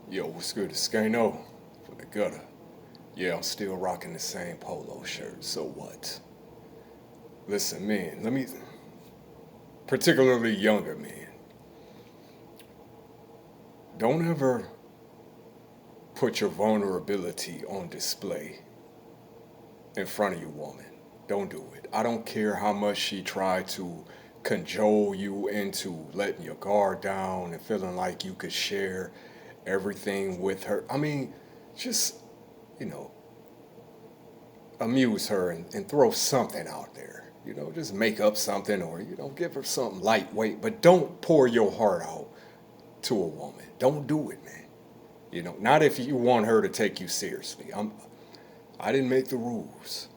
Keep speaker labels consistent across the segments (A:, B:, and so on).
A: Yo, what's good? It's Skano for the gutter. Yeah, I'm still rocking the same polo shirt. So what? Listen, man, particularly younger men, don't ever put your vulnerability on display in front of your woman. Don't do it. I don't care how much she tried to cajole you into letting your guard down and feeling like you could share everything with her. I mean, just, you know, amuse her and throw something out there. Just make up something or, give her something lightweight, but don't pour your heart out to a woman. Don't do it, man. Not if you want her to take you seriously. I didn't make the rules.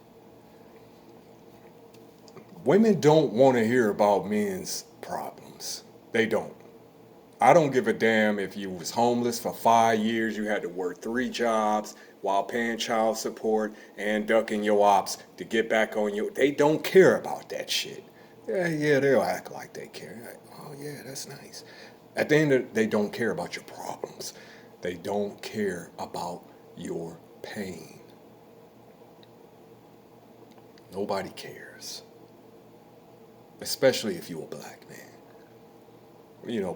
A: Women don't want to hear about men's problems. They don't. I don't give a damn if you was homeless for 5 years, you had to work 3 jobs while paying child support and ducking your ops to get back on you. They don't care about that shit. Yeah, they'll act like they care. Like, oh yeah, that's nice. At the end of they don't care about your problems. They don't care about your pain. Nobody cares. Especially if you're a black man.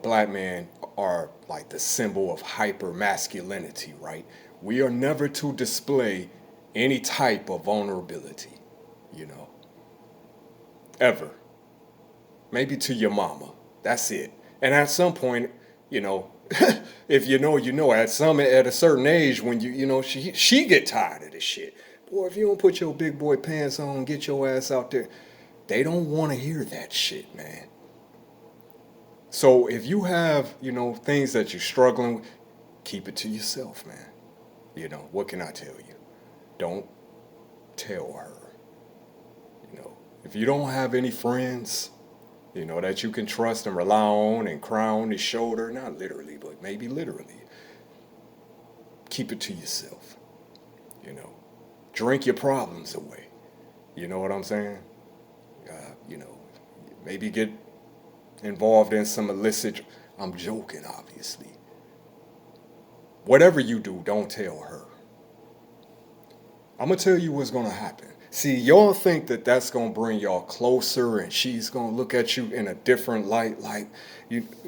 A: Black men are like the symbol of hyper masculinity, right? We are never to display any type of vulnerability, you know, ever. Maybe to your mama. That's it. And at some point, you know, if you know, you know. At a certain age, when she get tired of this shit. Boy, if you don't put your big boy pants on, get your ass out there. They don't want to hear that shit, man. So if you have, things that you're struggling with, keep it to yourself, man. What can I tell you? Don't tell her. If you don't have any friends, that you can trust and rely on and cry on his shoulder, not literally, but maybe literally, keep it to yourself. You know, drink your problems away. You know what I'm saying? You know, maybe get involved in some illicit. I'm joking, obviously. Whatever you do, don't tell her. I'm gonna tell you what's gonna happen. See, y'all think that that's gonna bring y'all closer, and she's gonna look at you in a different light. Like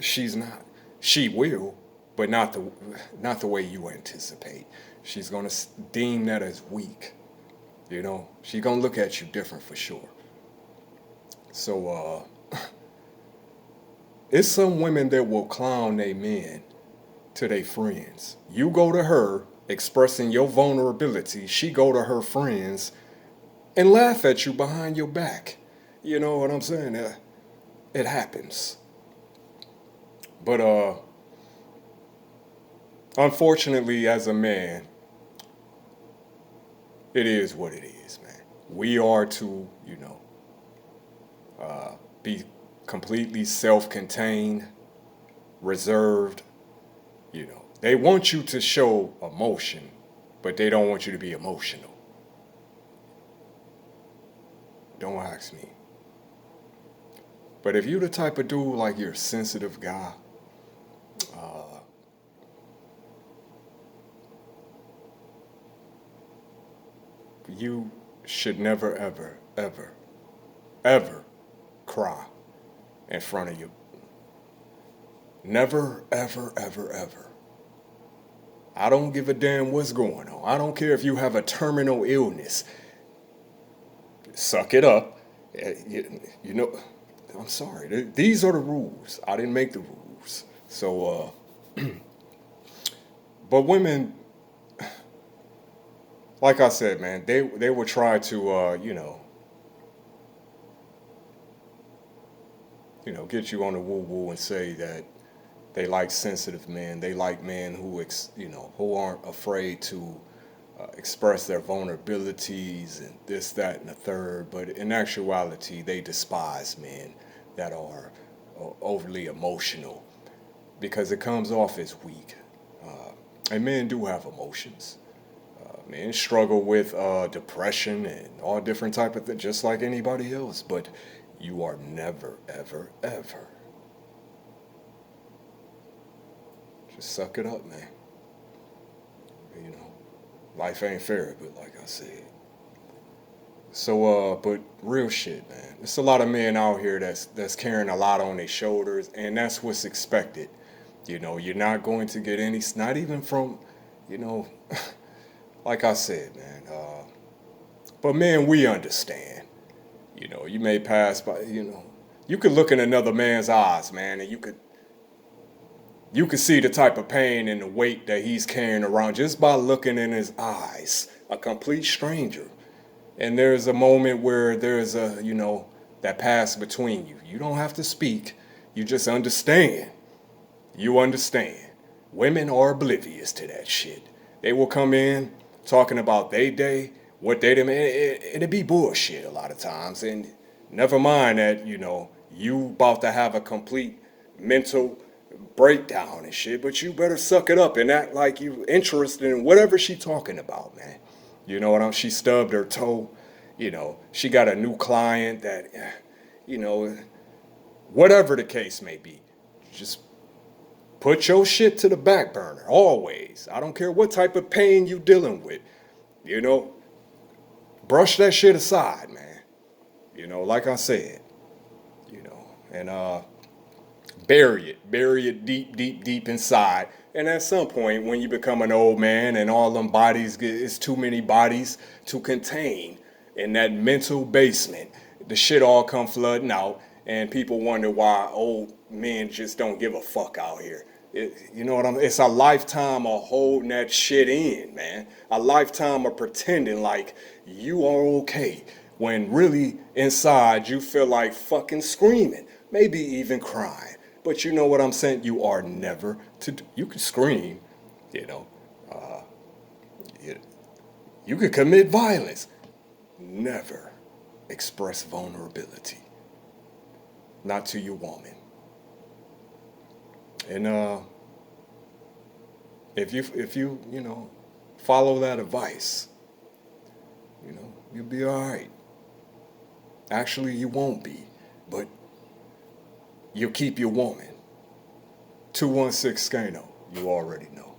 A: she's not. She will, but not the way you anticipate. She's gonna deem that as weak. She's gonna look at you different for sure. So, it's some women that will clown they men to their friends. You go to her expressing your vulnerability. She go to her friends and laugh at you behind your back. You know what I'm saying? It happens. But unfortunately, as a man, it is what it is, man. We are to, be completely self-contained, reserved. They want you to show emotion, but they don't want you to be emotional. Don't ask me. But if you're the type of dude like you're a sensitive guy, uh, you should never, ever, ever, ever cry in front of you. Never, ever, ever, ever. I don't give a damn what's going on. I don't care if you have a terminal illness. Suck it up. You know, I'm sorry. These are the rules. I didn't make the rules. So, but women, like I said, man, they will try to, get you on the woo woo and say that they like sensitive men. They like men who aren't afraid to express their vulnerabilities and this, that, and the third. But in actuality, they despise men that are overly emotional because it comes off as weak. And men do have emotions. Men struggle with depression and all different type of things, just like anybody else. But you are never, ever, ever. Just suck it up, man. You know, life ain't fair, but like I said. So, but real shit, man. There's a lot of men out here that's carrying a lot on their shoulders, and that's what's expected. You know, you're not going to get any, not even from, you know, like I said, man. But man, we understand. You know, you may pass by, you know, you could look in another man's eyes, man, and you could see the type of pain and the weight that he's carrying around just by looking in his eyes. A complete stranger. And there's a moment where there's a, you know, that pass between you. You don't have to speak. You just understand. You understand. Women are oblivious to that shit. They will come in talking about they day, what they did, it'd be bullshit a lot of times. And never mind that, you know, you about to have a complete mental breakdown and shit, but you better suck it up and act like you interested in whatever she talking about, man. You know what I'm? She stubbed her toe. You know, she got a new client that, you know, whatever the case may be. Just put your shit to the back burner, always. I don't care what type of pain you dealing with. You know, brush that shit aside, man. You know, like I said, you know, and bury it deep, deep, deep inside. And at some point, when you become an old man and all them bodies, it's too many bodies to contain in that mental basement, the shit all come flooding out, and people wonder why old men just don't give a fuck out here. You know what I'm? It's a lifetime of holding that shit in, man. A lifetime of pretending like you are okay when really inside you feel like fucking screaming, maybe even crying. But you know what I'm saying? You are never to do. You can scream, you know. You, you can commit violence. Never express vulnerability. Not to your woman. And if you you know follow that advice, you know you'll be all right. Actually, you won't be, but you'll keep your woman. 216 Skano. You already know.